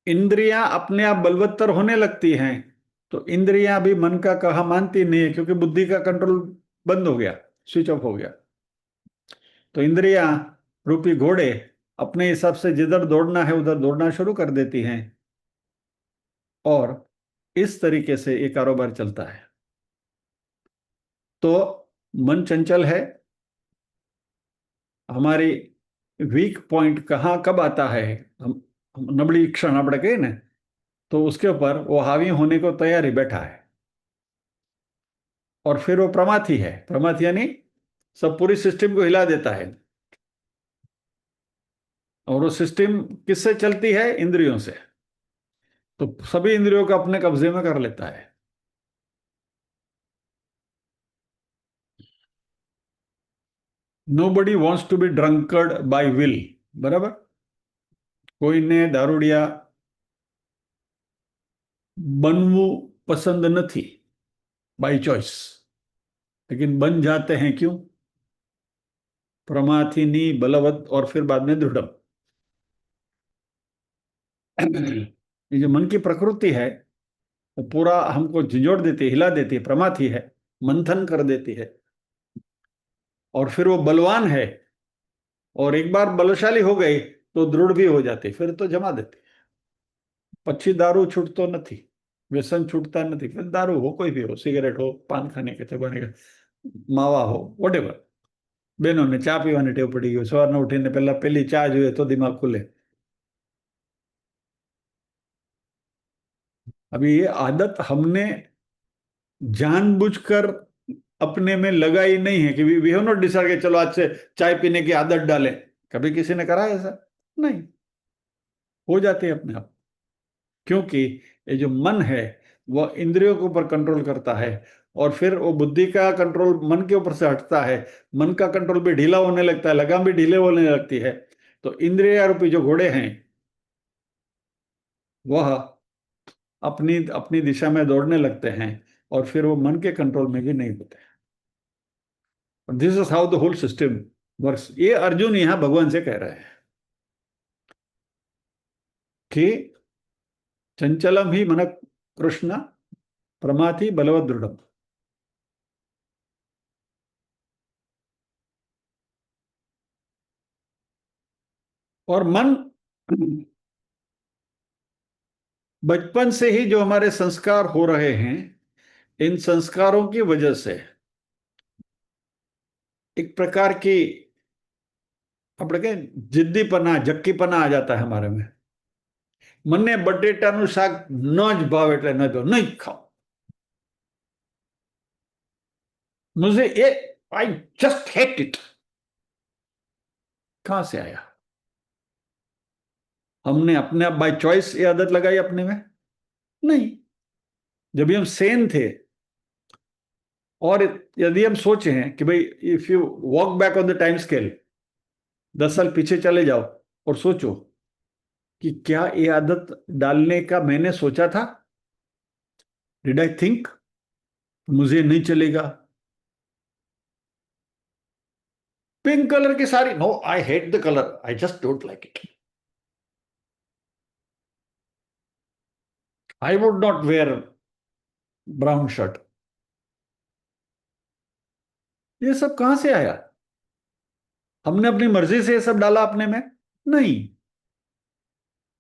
इंद्रियां अपने आप बलवत्तर होने लगती हैं, तो इंद्रियां भी मन का कहा मानती नहीं है, क्योंकि बुद्धि का कंट्रोल बंद हो गया, स्विच ऑफ हो गया। तो इंद्रियां रूपी घोड़े अपने हिसाब से जिधर दौड़ना है उधर दौड़ना शुरू कर देती हैं, और इस तरीके से ये कारोबार चलता है। तो मन चंचल है। हमारी वीक पॉइंट कहाँ कब आता है, हम नबड़ी क्षण આપણે कहे ना, तो उसके ऊपर वो हावी होने को तैयार ही बैठा है। और फिर वो प्रमाथी है। प्रमाथी यानी सब पूरी सिस्टम को हिला देता है। और वो सिस्टम किससे चलती है? इंद्रियों से। तो सभी इंद्रियों को अपने कब्जे में कर लेता है। Nobody wants to be drunkard by will, बराबर। कोई ने दारूडिया बनવું पसंद નથી बाय चॉइस, लेकिन बन जाते हैं क्यों? प्रमाथिनी बलवत और फिर बाद में दृढ़। ये जो मन की प्रकृति है वो पूरा हमको झिझोड़ देती है, हिला देती है, प्रमाथी है, मंथन कर देती है। और फिर वो बलवान है, और एक बार बलशाली हो गई तो दृढ़ भी हो जाती, फिर तो जमा देती। પછી દારૂ છૂટતો નથી, વ્યસન છૂટતા નથી, फिर दारू हो, कोई भी हो, सिगरेट हो, पान खाने के चबाने के, मावा हो, वोटेवर। બહેનોને ચા પીવાની ટેવ પડી ગઈ, સવારના ઉઠીને પહેલા પેલી ચા જોઈએ તો દિમાગ खुले। अभी ये आदत हमने जानबूझकर अपने में लगाई नहीं है कि वी हैव नॉट डिसाइड कि चलो आज से चाय पीने की आदत डालें। कभी किसी ने करा है ऐसा? नहीं। हो जाते हैं अपने आप। क्योंकि ये जो मन है वह इंद्रियों के ऊपर कंट्रोल करता है, और फिर वो बुद्धि का कंट्रोल मन के ऊपर से हटता है। मन का कंट्रोल भी ढीला होने लगता है, लगाम भी ढीले होने लगती है। तो इंद्रिय रूपी जो घोड़े हैं वह अपनी अपनी दिशा में दौड़ने लगते हैं, और फिर वो मन के कंट्रोल में भी नहीं होते। This is how the whole system works. ये अर्जुन यहां भगवान से कह रहे हैं कि चंचलम ही मन कृष्ण प्रमाथि बलवद दृढ़। और मन बचपन से ही जो हमारे संस्कार हो रहे हैं, इन संस्कारों की वजह से एक प्रकार की આપણે કે जिद्दीपना जक्कीपना आ जाता है हमारे में। મને બટેટાનું શાક ન જ ભાવ એટલે ન દો, नहीं खाओ। मुझे ये, आई जस्ट हेट इट। कहां से आया? हमने अपने आप बाय चॉइस ये आदत लगाई अपने में? नहीं। जब भी हम सेन थे, और यदि हम सोचे हैं कि भाई if you walk back on the time scale, 10 साल पीछे चले जाओ और सोचो कि क्या ये आदत डालने का मैंने सोचा था? डिड आई थिंक मुझे नहीं चलेगा? पिंक कलर की sari, no I hate the colour, I just don't like it. I would not wear brown shirt. ये सब कहां से आया? हमने अपनी मर्जी से ये सब डाला अपने में? नहीं।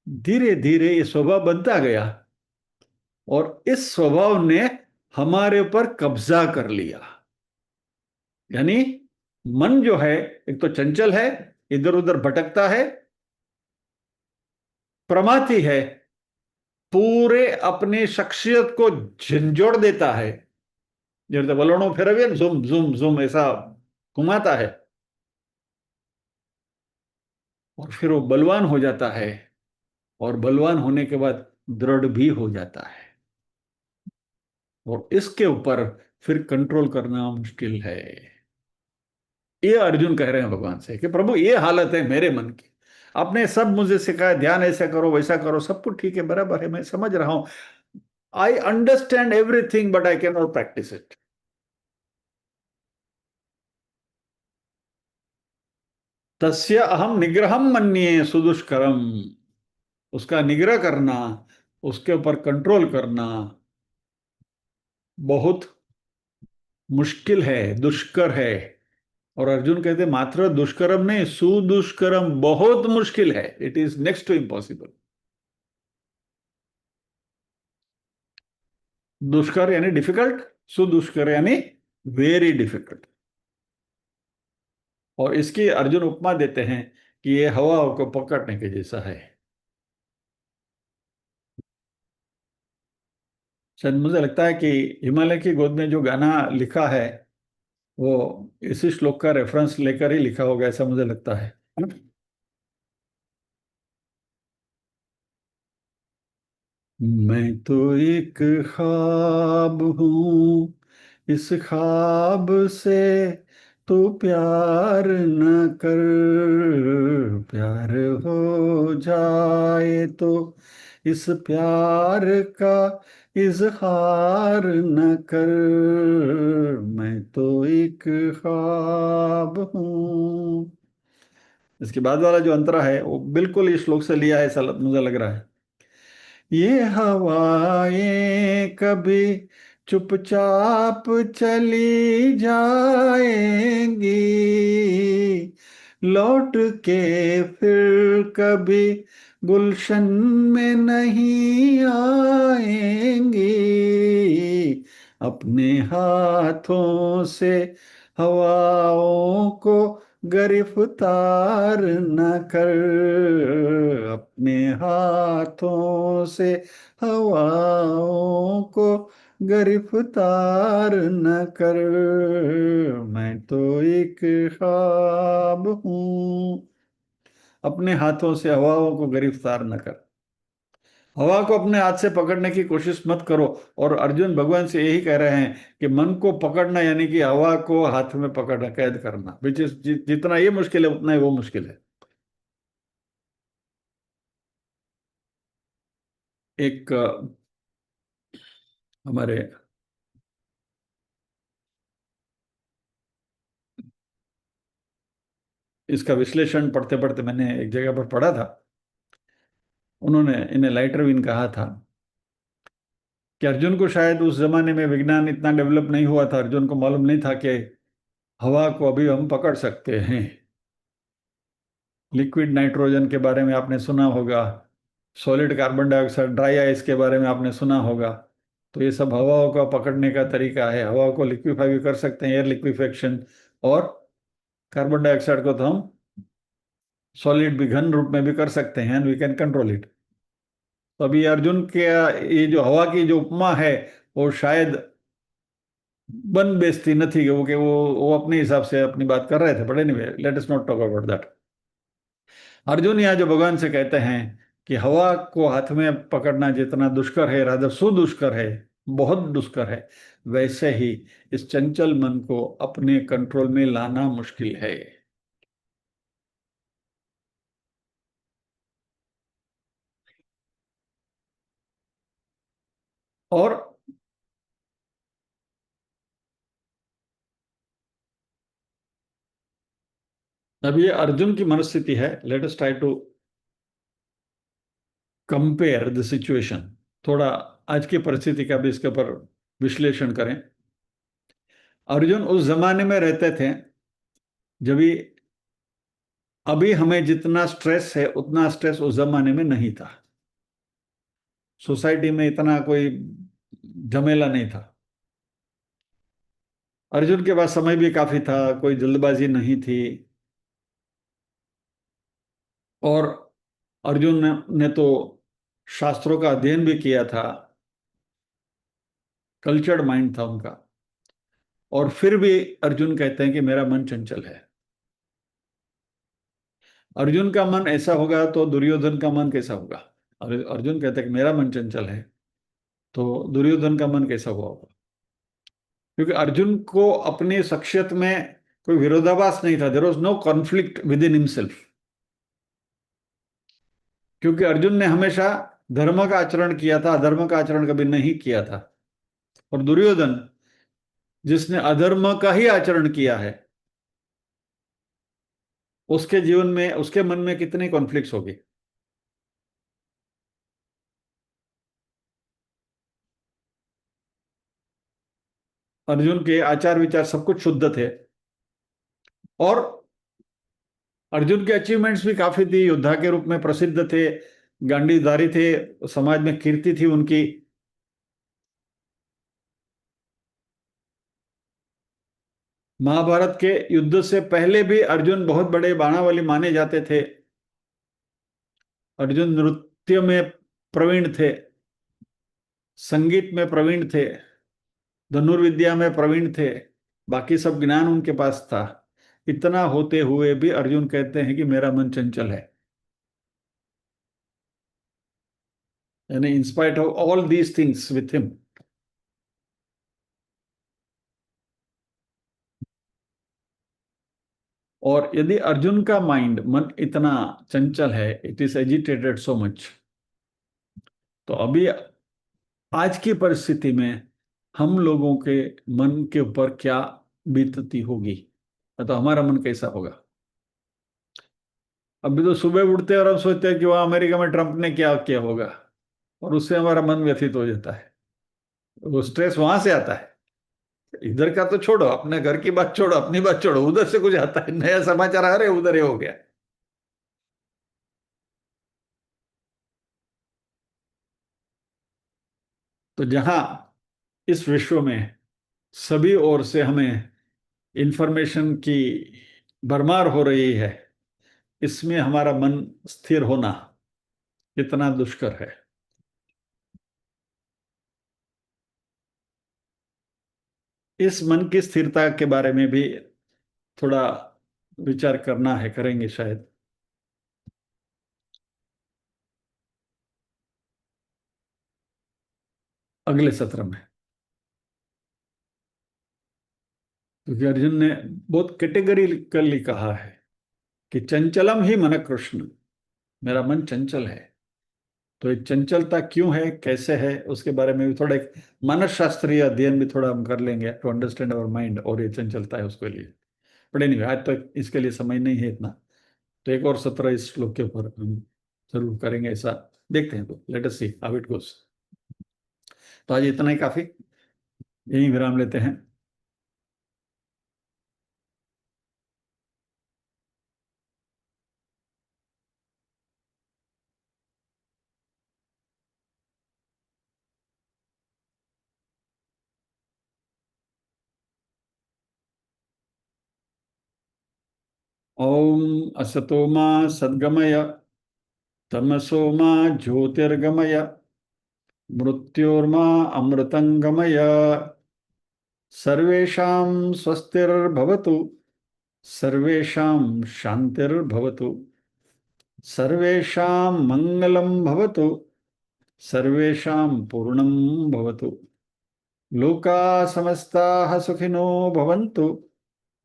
धीरे धीरे ये स्वभाव बनता गया, और इस स्वभाव ने हमारे ऊपर कब्जा कर लिया। यानी मन जो है, एक तो चंचल है, इधर उधर भटकता है, प्रमाथी है, पूरे अपनी शख्सियत को झंझोड़ देता है। जैसे वलोणों फेरविए झुम झुम झुम ऐसा घुमाता है, और फिर वो बलवान हो जाता है, और बलवान होने के बाद दृढ़ भी हो जाता है। और इसके ऊपर फिर कंट्रोल करना मुश्किल है। ये अर्जुन कह रहे हैं भगवान से कि प्रभु ये हालत है मेरे मन की। आपने सब मुझे सिखाया, ध्यान ऐसा करो वैसा करो, सब कुछ ठीक है, बराबर है, मैं समझ रहा हूं। I understand everything but I can not practice it. तस्य अहम निग्रहम मन्ये सुदुष्करम। उसका निग्रह करना, उसके ऊपर कंट्रोल करना बहुत मुश्किल है, दुष्कर है। और अर्जुन कहते मात्र दुष्कर्म नहीं, सुदुष्कर्म बहुत मुश्किल है, it is next to impossible. दुष्कर यानी डिफिकल्ट, सुदुष्कर यानी वेरी डिफिकल्ट। और इसकी अर्जुन उपमा देते हैं कि ये हवा को पकड़ने के जैसा है। शायद मुझे लगता है कि हिमालय की गोद में जो गाना लिखा है वो इसी श्लोक का रेफरेंस लेकर ही लिखा होगा, ऐसा मुझे लगता है। मैं तो एक ख्वाब हूँ, इस ख्वाब से तो प्यार न कर, प्यार हो जाए तो इस प्यार का इजहार न कर, मैं तो एक ख्वाब हूँ। इसके बाद वाला जो अंतरा है वो बिल्कुल इस श्लोक से लिया है, ऐसा मुझे लग रहा है। ये हवाएं कभी चुपचाप चली जाएंगी, लौट के फिर कभी गुलशन में नहीं आएंगी, अपने हाथों से हवाओं को गिरफ्तार न कर, अपने हाथों से हवाओं को गिरफ्तार न कर, मैं तो एक ख्वाब हूँ। अपने हाथों से हवाओं को गिरफ्तार न कर, हवा को अपने हाथ से पकड़ने की कोशिश मत करो। और अर्जुन भगवान से यही कह रहे हैं कि मन को पकड़ना यानी कि हवा को हाथ में पकड़ना, कैद करना, विच इज जितना ये मुश्किल है उतना ही वो मुश्किल है। एक हमारे इसका विश्लेषण पढ़ते पढ़ते मैंने एक जगह पर पढ़ा था, उन्होंने इन्हें लाइटरविन कहा था कि अर्जुन को शायद उस जमाने में विज्ञान इतना डेवलप नहीं हुआ था, अर्जुन को मालूम नहीं था कि हवा को अभी हम पकड़ सकते हैं। लिक्विड नाइट्रोजन के बारे में आपने सुना होगा, solid carbon dioxide, dry ice के बारे में आपने सुना होगा। तो ये सब हवाओं का पकड़ने का तरीका है, हवा को लिक्विफाई भी कर सकते हैं, एयर लिक्विफेक्शन। और कार्बन डाइऑक्साइड को तो हम सॉलिड भी, घन रूप में भी कर सकते हैं, and we can control it. तो अभी अर्जुन के ये जो हवा की जो उपमा है वो शायद बन बेइज्जती न थी, वो कि वो अपने हिसाब से अपनी बात कर रहे थे, but anyway let us not talk about that. Arjun यहाँ जो भगवान से कहते हैं कि हवा को हाथ में पकड़ना जितना दुष्कर है, राधा सुदुष्कर है, बहुत दुष्कर है, वैसे ही इस चंचल मन को अपने कंट्रोल में लाना मुश्किल है। और अब ये अर्जुन की मनस्थिति है, let us try to compare the situation. थोड़ा आज की परिस्थिति का भी इसके ऊपर विश्लेषण करें। अर्जुन उस जमाने में रहते थे जब भी, अभी हमें जितना स्ट्रेस है उतना स्ट्रेस उस जमाने में नहीं था। सोसाइटी में इतना कोई झमेला नहीं था। अर्जुन के पास समय भी काफी था, कोई जल्दबाजी नहीं थी। और अर्जुन ने तो शास्त्रों का अध्ययन भी किया था, कल्चर्ड माइंड था उनका। और फिर भी अर्जुन कहते हैं कि मेरा मन चंचल है। अर्जुन का मन ऐसा होगा तो दुर्योधन का मन कैसा होगा? अर्जुन कहते हैं कि मेरा मन चंचल है, तो दुर्योधन का मन कैसा हुआ होगा? क्योंकि अर्जुन को अपनी शख्सियत में कोई विरोधाभास नहीं था, there was no conflict within himself. क्योंकि अर्जुन ने हमेशा धर्म का आचरण किया था, अधर्म का आचरण कभी नहीं किया था। और दुर्योधन, जिसने अधर्म का ही आचरण किया है, उसके जीवन में, उसके मन में कितनी कॉन्फ्लिक्ट्स होगी। अर्जुन के आचार विचार सब कुछ शुद्ध थे, और अर्जुन के अचीवमेंट्स भी काफी थी, योद्धा के रूप में प्रसिद्ध थे, गांडीवधारी थे, समाज में कीर्ति थी उनकी। महाभारत के युद्ध से पहले भी अर्जुन बहुत बड़े बाणावली माने जाते थे। अर्जुन नृत्य में प्रवीण थे, संगीत में प्रवीण थे, धनुर्विद्या में प्रवीण थे, बाकी सब ज्ञान उनके पास था। इतना होते हुए भी अर्जुन कहते हैं कि मेरा मन चंचल है। यानी in spite of all these things with him. और यदि अर्जुन का माइंड, मन इतना चंचल है, it is agitated so much, तो अभी आज की परिस्थिति में हम लोगों के मन के ऊपर क्या बीतती होगी, तो हमारा मन कैसा होगा। अभी तो सुबह उठते हैं और हम सोचते हैं कि वहां अमेरिका में ट्रंप ने क्या किया होगा, और उससे हमारा मन व्यथित हो जाता है। वो स्ट्रेस वहां से आता है। इधर का तो छोड़ो, अपने घर की बात छोड़ो, अपनी बात छोड़ो, उधर से कुछ आता है, नया समाचार आ रहे उधर ये हो गया। तो जहां इस विश्व में सभी ओर से हमें इंफॉर्मेशन की भरमार हो रही है, इसमें हमारा मन स्थिर होना कितना दुष्कर है। इस मन की स्थिरता के बारे में भी थोड़ा विचार करना है, करेंगे शायद अगले सत्र में। क्योंकि अर्जुन ने बहुत कैटेगरिकली कहा है कि चंचलम ही मन कृष्ण, मेरा मन चंचल है। तो ये चंचलता क्यों है, कैसे है, उसके बारे में भी थोड़ा एक मानस शास्त्रीय अध्ययन भी थोड़ा हम कर लेंगे, टू अंडरस्टैंड अवर माइंड, और ये चंचलता है उसके लिए। बट एनीवे, आज तक इसके लिए समय नहीं है इतना। तो एक और सत्र इस श्लोक के ऊपर हम जरूर करेंगे, ऐसा देखते हैं। तो let us see how it goes. तो आज इतना ही काफी, यही विराम लेते हैं। ओम असतो मा सद्गमय, तमसो मा ज्योतिर्गमय, मृत्योर्मा अमृतंगमय। सर्वेषां स्वस्तिर्भवतु, सर्वेषां शांतिर्भवतु, सर्वेषां मंगलं भवतु, सर्वेषां पूर्णं भवतु। लोका समस्ताः सुखिनो भवन्तु,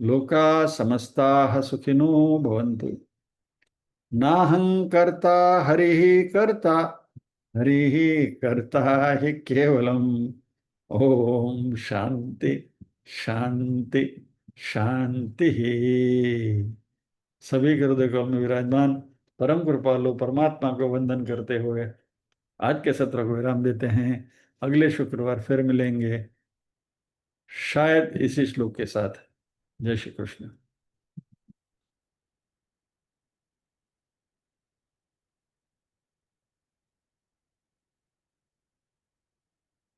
लोका समस्ताः सुखिनो भवन्तु। नाहं कर्ता हरिः कर्ता, हरिः कर्ता हि केवलम्। ओम शांति शांति शांति। सभी हृदय कमल में विराजमान परम कृपालु परमात्मा को वंदन करते हुए आज के सत्र को विराम देते हैं। अगले शुक्रवार फिर मिलेंगे, शायद इसी श्लोक के साथ। जय श्री कृष्ण।